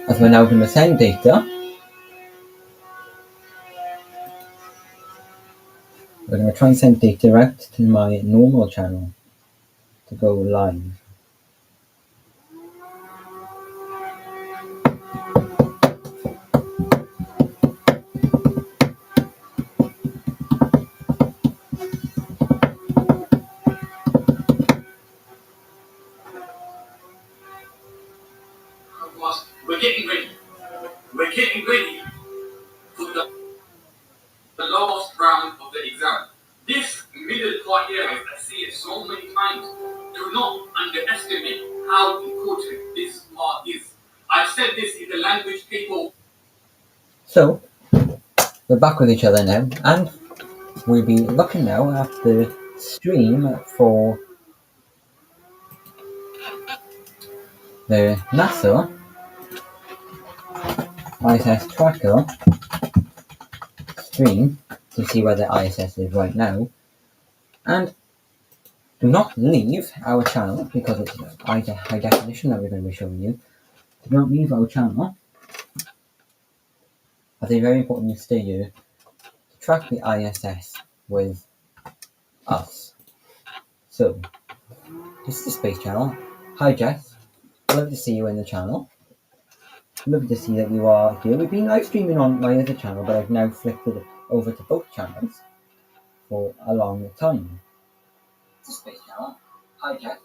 As we're now going to send data, we're going to try and send data out to my normal channel to go live. We're getting ready. We're getting ready for the last round of the exam. This middle part here, I see it so many times. Do not underestimate how important this part is. I've said this in the language people. So, we're back with each other now, and we'll be looking now at the stream for the NASA ISS tracker stream to see where the ISS is right now. And do not leave our channel because it's high definition that we're going to be showing you. Do not leave our channel, as it's very important you stay here to track the ISS with us. So, this is the Space Channel. Hi Jess, love to see you in the channel. Love to see that you are here. We've been live streaming on my other channel, but I've now flipped it over to both channels for a long time. This is Space Channel. Hi Jess.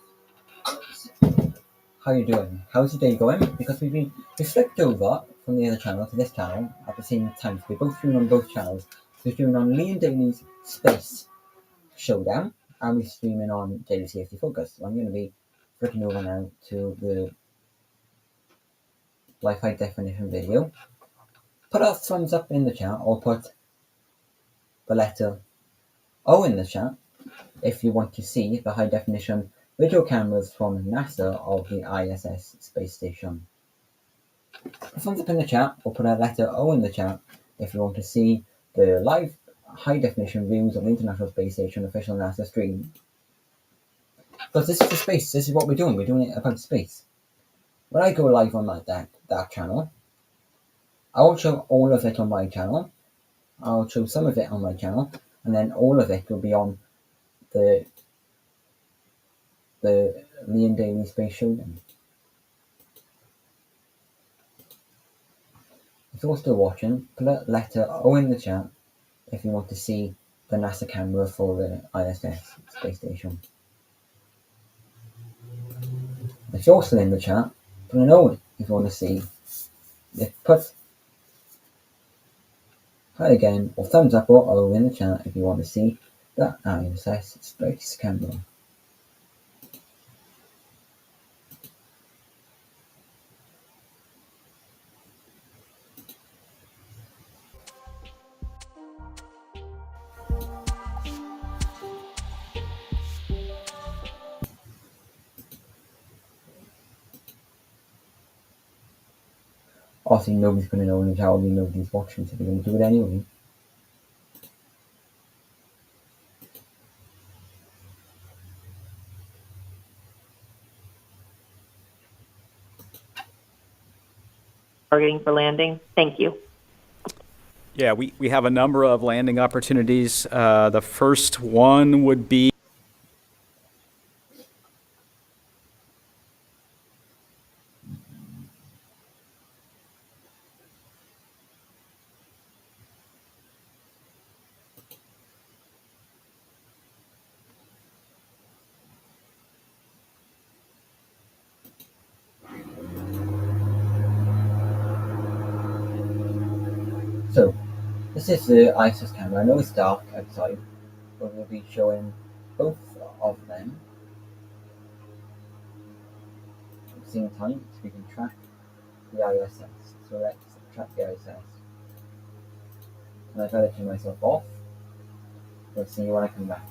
How you doing? How's your day going? Because we flipped over from the other channel to this channel at the same time. So we're both streaming on both channels. So we're streaming on Lee and Daly's Space Showdown, and we're streaming on Daily Safety Focus. So I'm going to be flipping over now to the live high definition video. Put a thumbs up in the chat, or put the letter O in the chat if you want to see the high definition video cameras from NASA of the ISS space station. Thumbs up in the chat, or put a letter O in the chat if you want to see the live high definition views of the International Space Station official NASA stream. Because this is the space, this is what we're doing it about space. When I go live on that channel, I will show all of it on my channel, I'll show some of it on my channel, and then all of it will be on the Lee and Daily Space Showdown. If you're still watching, put a letter O in the chat if you want to see the NASA camera for the ISS space station. If you're still in the chat, put an O if you want to see. Put hi again, or thumbs up or O in the chat if you want to see the ISS space camera. Obviously, nobody's going to know in the chat, nobody's watching, so we're going to do it anyway. Targeting for landing. Thank you. Yeah, we have a number of landing opportunities. The first one would be So, this is the ISS camera. I know it's dark outside, but we'll be showing both of them at the same time so we can track the ISS. So let's track the ISS. And I've got to turn myself off. We'll see you when I come back.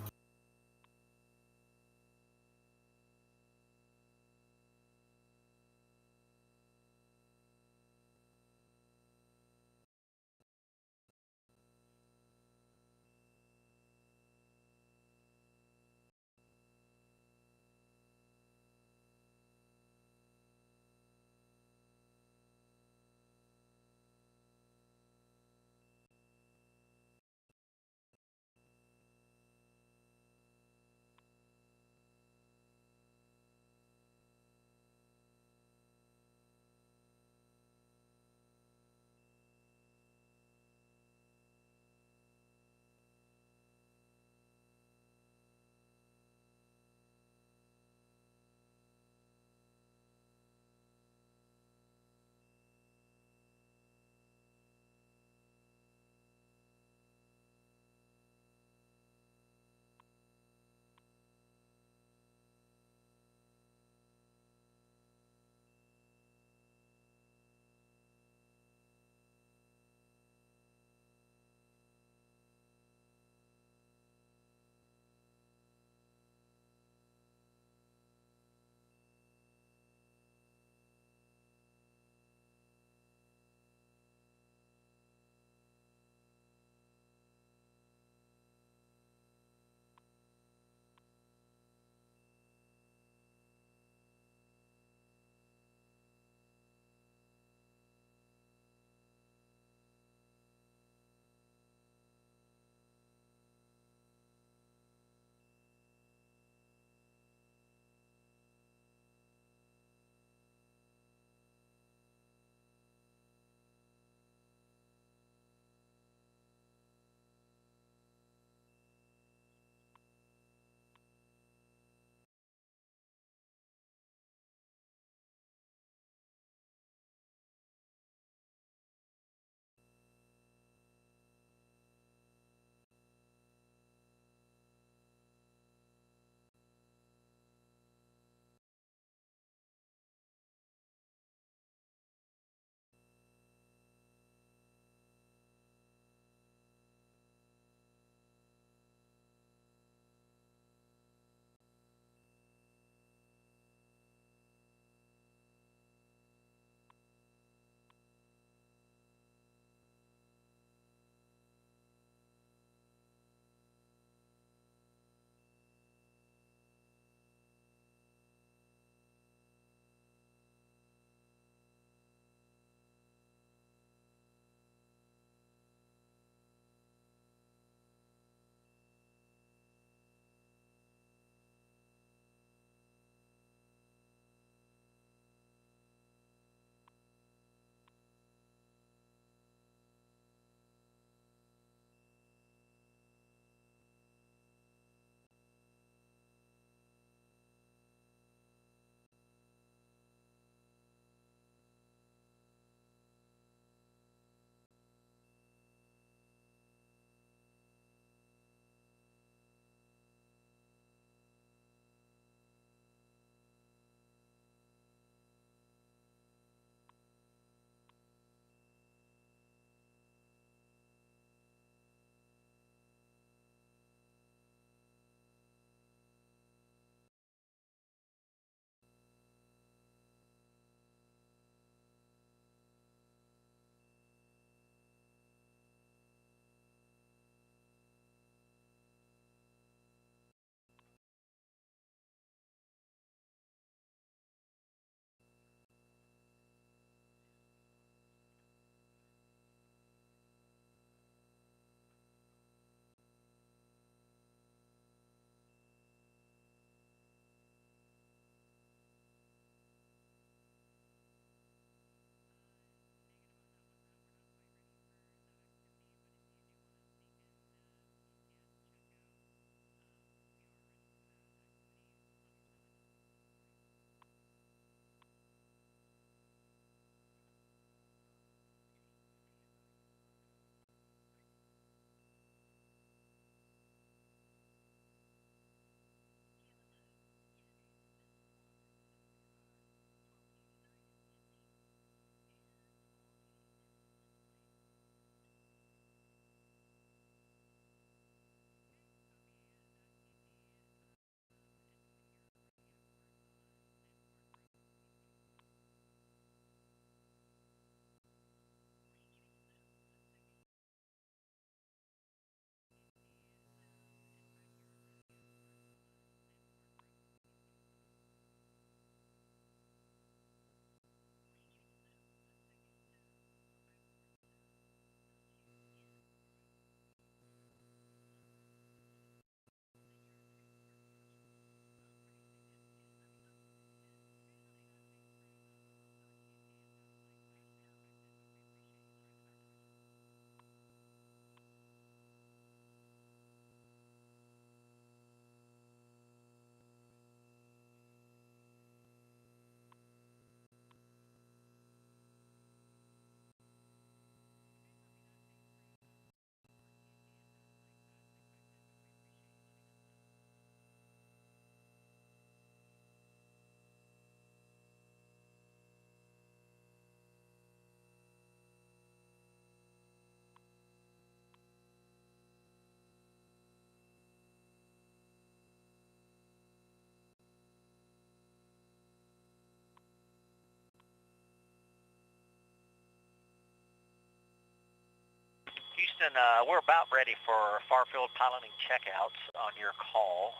Houston, we're about ready for far-field piloting checkouts on your call.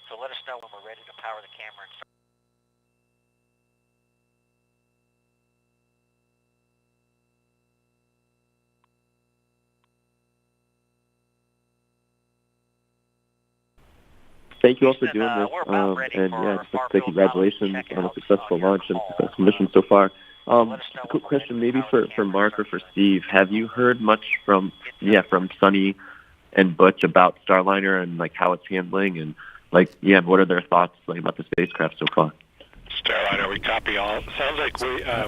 So let us know when we're ready to power the camera and start. Thank you all for doing this, and yeah, just like to say congratulations on a successful launch and successful mission so far. A quick question, maybe for Mark or for Steve. Have you heard much from Sunny and Butch about Starliner and like how it's handling and like what are their thoughts like about the spacecraft so far? Starliner, we copy all. Sounds like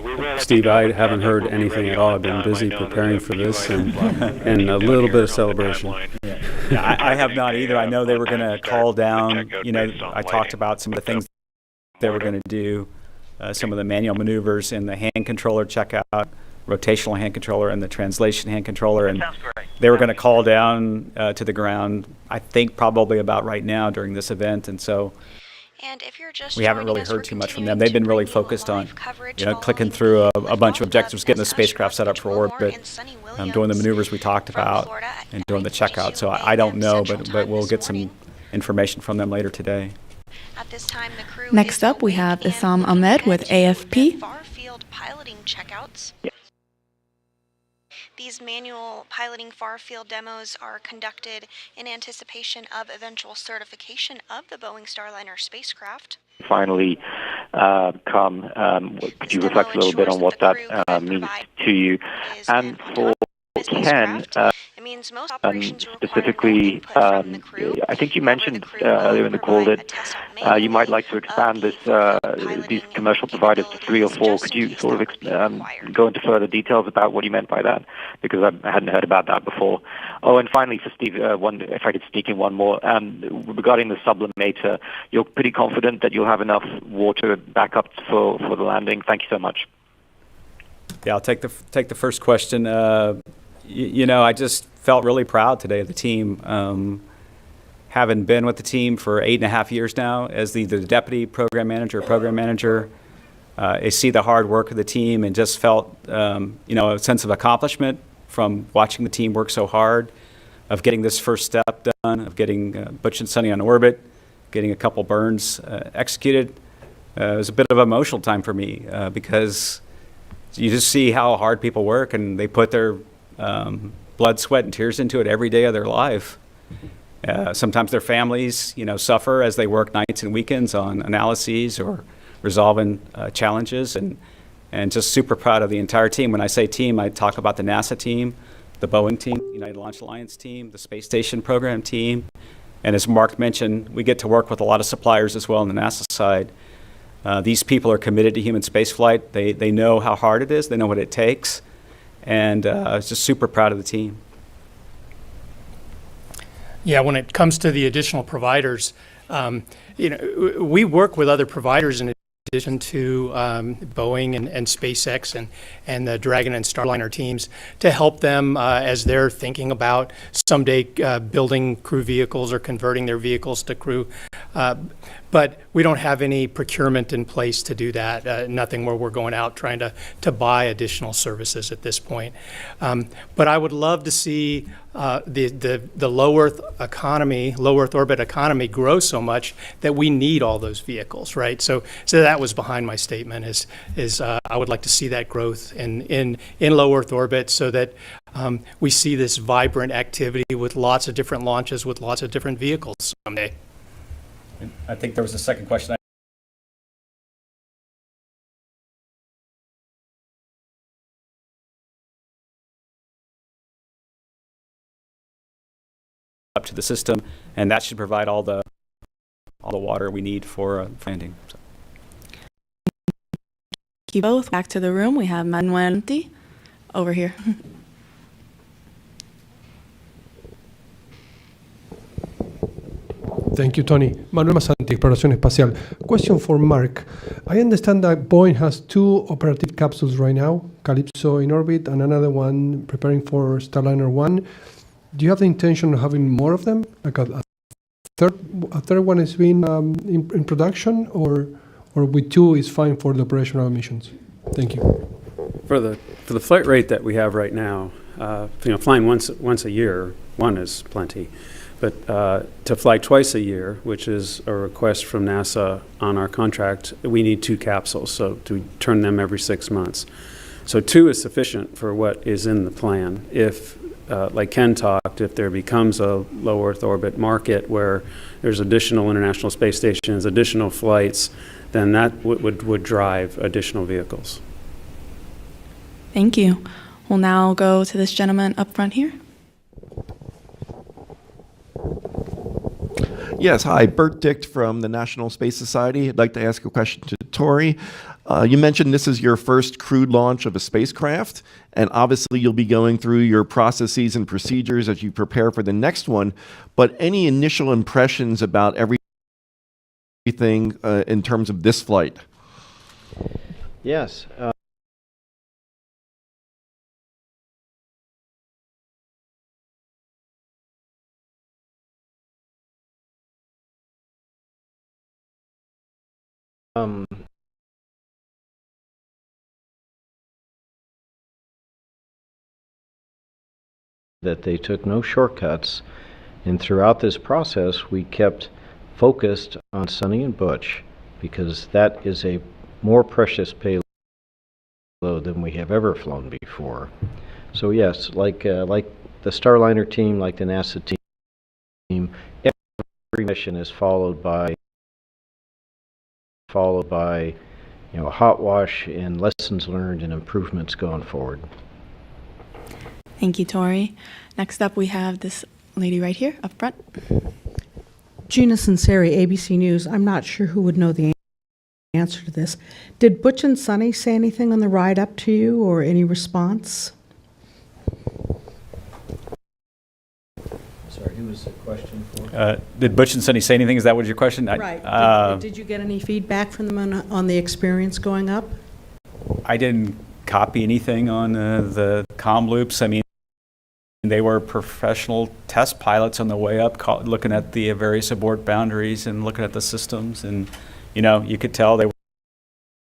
we read. Steve, I haven't heard anything at all. I've been busy preparing for this and a little bit of celebration. Yeah, I have not either. I know they were going to call down, I talked about some of the things they were going to do, some of the manual maneuvers in the hand controller checkout, rotational hand controller, and the translation hand controller. And they were going to call down to the ground, I think probably about right now during this event. And so we haven't really heard too much from them. They've been really focused on, clicking through a bunch of objectives, getting the spacecraft set up for orbit, doing the maneuvers we talked about, and doing the checkout. So I don't know, but we'll get some information from them later today. Next up, we have Issam Ahmed with AFP. These manual piloting far-field demos are conducted in anticipation of eventual certification of the Boeing Starliner spacecraft. Finally come, could you reflect a little bit on what that means to you? And for Ken, specifically, I think you mentioned earlier in the call that you might like to expand these commercial providers to 3 or 4. Could you sort of go into further details about what you meant by that? Because I hadn't heard about that before. Oh, and finally for Steve, if I could sneak in one more. Regarding the sublimator, you're pretty confident that you'll have enough water backup for the landing? Thank you so much. Yeah, I'll take the first question. I just felt really proud today of the team. Having been with the team for 8.5 years now as the deputy program manager, I see the hard work of the team and just felt, a sense of accomplishment from watching the team work so hard, of getting this first step done, of getting Butch and Sunny on orbit, getting a couple burns executed. It was a bit of an emotional time for me because you just see how hard people work and they put their blood, sweat, and tears into it every day of their life. Sometimes their families, suffer as they work nights and weekends on analyses or resolving challenges, and just super proud of the entire team. When I say team, I talk about the NASA team, the Boeing team, United Launch Alliance team, the Space Station Program team, and as Mark mentioned, we get to work with a lot of suppliers as well on the NASA side. These people are committed to human spaceflight. They know how hard it is. They know what it takes. And I was just super proud of the team. Yeah, when it comes to the additional providers, we work with other providers in addition to Boeing and SpaceX and the Dragon and Starliner teams to help them as they're thinking about someday building crew vehicles or converting their vehicles to crew. But we don't have any procurement in place to do that, nothing where we're going out trying to buy additional services at this point. But I would love to see the low Earth orbit economy grow so much that we need all those vehicles, right? So that was behind my statement is I would like to see that growth in low Earth orbit so that we see this vibrant activity with lots of different launches with lots of different vehicles someday. I think there was a second question. Up to the system, and that should provide all the water we need for landing. So. Thank you both. Back to the room. We have Manuel over here. Thank you, Tony. Manuel Masanti, Exploración Espacial. Question for Mark. I understand that Boeing has 2 operative capsules right now, Calypso in orbit and another one preparing for Starliner 1. Do you have the intention of having more of them? Like a third one is being in production, or with 2 is fine for the operational missions? Thank you. For the flight rate that we have right now, flying once a year, one is plenty. But to fly twice a year, which is a request from NASA on our contract, we need 2 capsules, so to turn them every 6 months. So 2 is sufficient for what is in the plan. If, like Ken talked, if there becomes a low Earth orbit market where there's additional International Space Stations, additional flights, then that would drive additional vehicles. Thank you. We'll now go to this gentleman up front here. Yes, hi, Bert Dicht from the National Space Society. I'd like to ask a question to Tori. You mentioned this is your first crewed launch of a spacecraft, and obviously you'll be going through your processes and procedures as you prepare for the next one, but any initial impressions about everything in terms of this flight? Yes. That they took no shortcuts, and throughout this process we kept focused on Sonny and Butch, because that is a more precious payload than we have ever flown before. So yes, like the Starliner team, like the NASA team, every mission is followed by hot wash and lessons learned and improvements going forward. Thank you, Tori. Next up, we have this lady right here up front. Gina Sinceri, ABC News. I'm not sure who would know the answer to this. Did Butch and Sonny say anything on the ride up to you, or any response? Sorry, who was the question for? Did Butch and Sonny say anything? Is that what your question? Right. Did you get any feedback from them on the experience going up? I didn't copy anything on the comm loops. I mean, they were professional test pilots on the way up, looking at the various abort boundaries and looking at the systems. And, you could tell they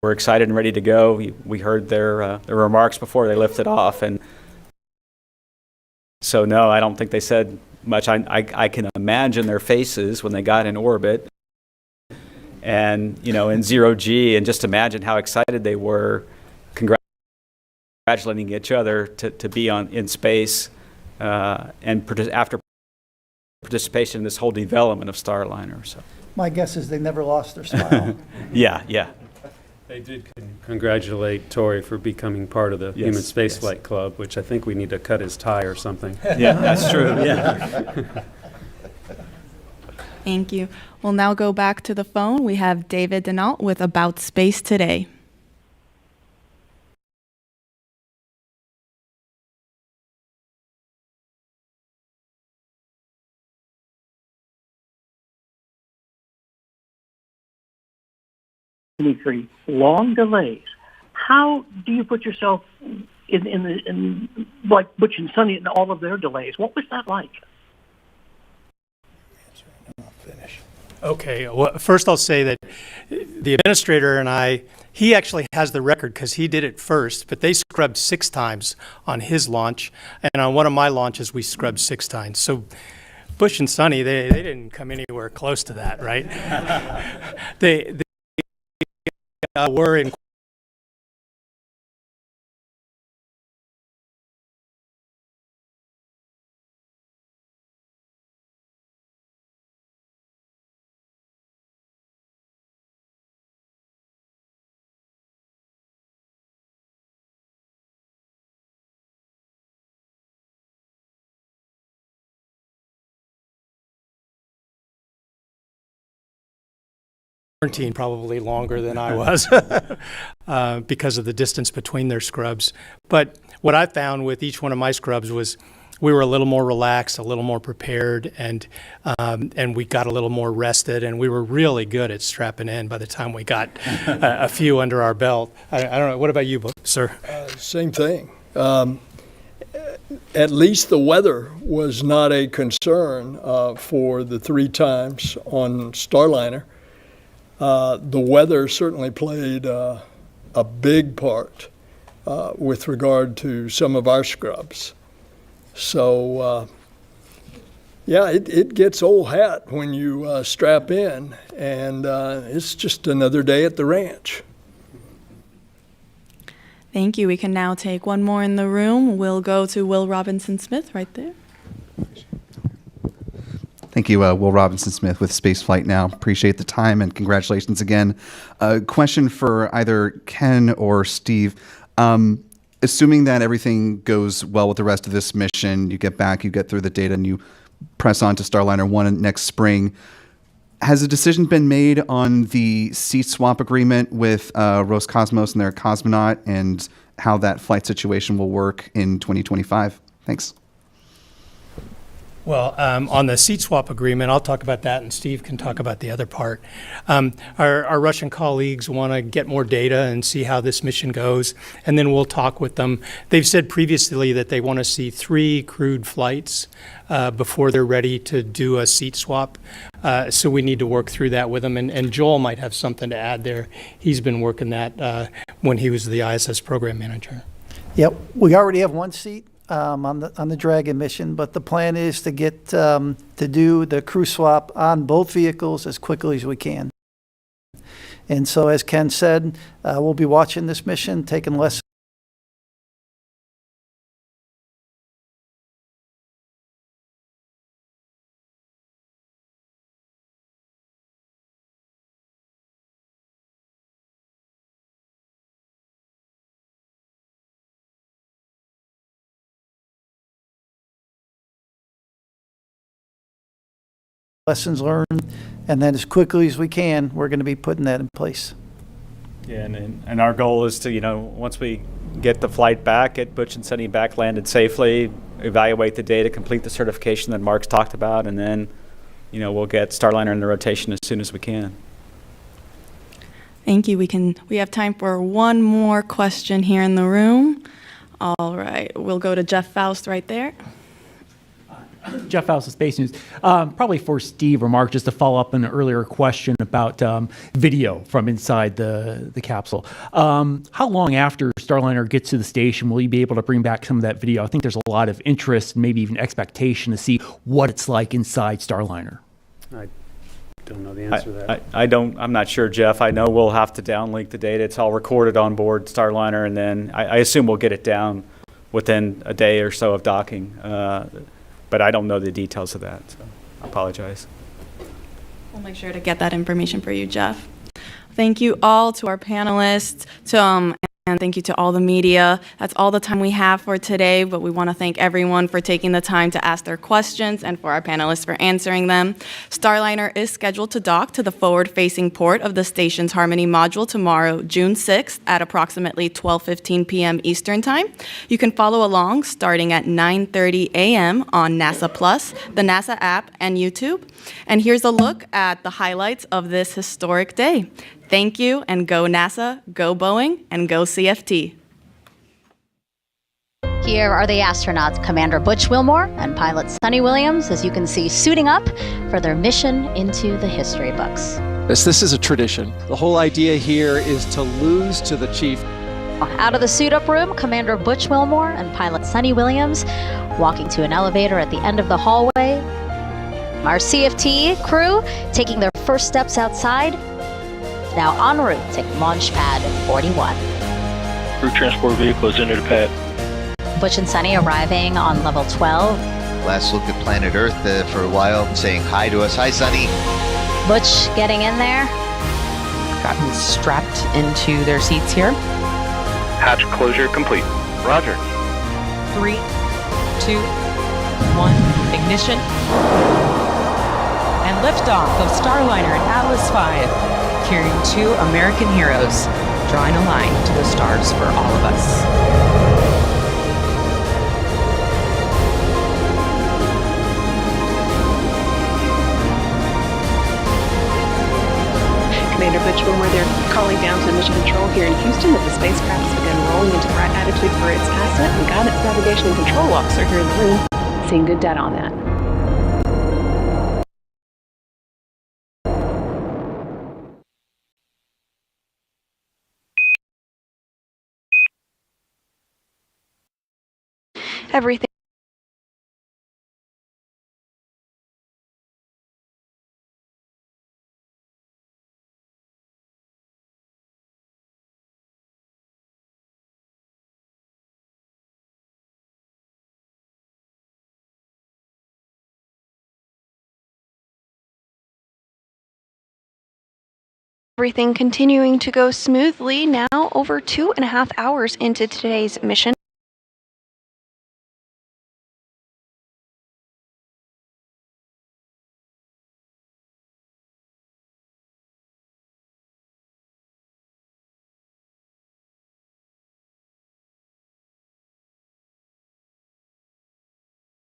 were excited and ready to go. We heard their remarks before they lifted off. And so, no, I don't think they said much. I can imagine their faces when they got in orbit and, in 0G, and just imagine how excited they were congratulating each other to be in space. And after participation in this whole development of Starliner. So my guess is they never lost their smile. Yeah. They did congratulate Tori for becoming part of the Human Spaceflight Club, which I think we need to cut his tie or something. Yeah, that's true. Yeah. Thank you. We'll now go back to the phone. We have David Denault with About Space Today. Long delays. How do you put yourself in like Butch and Sonny and all of their delays? What was that like? Okay, well, first I'll say that the administrator and he actually has the record because he did it first, but they scrubbed 6 times on his launch, and on one of my launches we scrubbed 6 times. So Butch and Sonny, they didn't come anywhere close to that, right? They were in quarantine probably longer than I was because of the distance between their scrubs. But what I found with each one of my scrubs was we were a little more relaxed, a little more prepared, and we got a little more rested, and we were really good at strapping in by the time we got a few under our belt. I don't know. What about you, sir? Same thing. At least the weather was not a concern for the 3 times on Starliner. The weather certainly played a big part with regard to some of our scrubs. So, yeah, it gets old hat when you strap in, and it's just another day at the ranch. Thank you. We can now take one more in the room. We'll go to Will Robinson Smith right there. Thank you, Will Robinson Smith with Spaceflight Now. Appreciate the time and congratulations again. Question for either Ken or Steve. Assuming that everything goes well with the rest of this mission, you get back, you get through the data, and you press on to Starliner 1 next spring, has a decision been made on the seat swap agreement with Roscosmos and their cosmonaut and how that flight situation will work in 2025? Thanks. Well, on the seat swap agreement, I'll talk about that, and Steve can talk about the other part. Our Russian colleagues want to get more data and see how this mission goes, and then we'll talk with them. They've said previously that they want to see 3 crewed flights before they're ready to do a seat swap. So we need to work through that with them, and Joel might have something to add there. He's been working that when he was the ISS program manager. Yep, we already have 1 seat on the Dragon mission, but the plan is to get to do the crew swap on both vehicles as quickly as we can. And so, as Ken said, we'll be watching this mission, taking lessons. Lessons learned, and then as quickly as we can, we're going to be putting that in place. Yeah, and our goal is to, once we get the flight back, get Butch and Sunny back landed safely, evaluate the data, complete the certification that Mark's talked about, and then, we'll get Starliner in the rotation as soon as we can. Thank you. We have time for one more question here in the room. All right, we'll go to Jeff Faust right there. Jeff Faust of Space News. Probably for Steve or Mark, just to follow up on an earlier question about video from inside the capsule. How long after Starliner gets to the station will you be able to bring back some of that video? I think there's a lot of interest, maybe even expectation to see what it's like inside Starliner. I don't know the answer to that. I'm not sure, Jeff. I know we'll have to downlink the data. It's all recorded on board Starliner, and then I assume we'll get it down within a day or so of docking. But I don't know the details of that, so I apologize. We'll make sure to get that information for you, Jeff. Thank you all to our panelists, and thank you to all the media. That's all the time we have for today, but we want to thank everyone for taking the time to ask their questions and for our panelists for answering them. Starliner is scheduled to dock to the forward-facing port of the station's Harmony module tomorrow, June 6th at approximately 12:15 p.m. Eastern Time. You can follow along starting at 9:30 a.m. on NASA Plus, the NASA app, and YouTube. And here's a look at the highlights of this historic day. Thank you, and go NASA, go Boeing, and go CFT. Here are the astronauts, Commander Butch Wilmore and pilot Sunny Williams, as you can see, suiting up for their mission into the history books. This is a tradition. The whole idea here is to lose to the chief. Out of the suit-up room, Commander Butch Wilmore and pilot Sunny Williams walking to an elevator at the end of the hallway. Our CFT crew taking their first steps outside, now en route to Launch Pad 41. Crew transport vehicle is into the pad. Butch and Sunny arriving on level 12. Last look at planet Earth for a while, saying hi to us. Hi, Sunny. Butch getting in there. Gotten strapped into their seats here. Hatch closure complete. Roger. 3, 2, 1, ignition. And liftoff of Starliner and Atlas V. Carrying 2 American heroes, drawing a line to the stars for all of us. Commander Butch Wilmore, they're calling down to Mission Control here in Houston that the spacecraft has begun rolling into right attitude for its ascent, and Guidance Navigation and Control Officer here in the room seeing good data on that. Everything Everything continuing to go smoothly now over 2.5 hours into today's mission.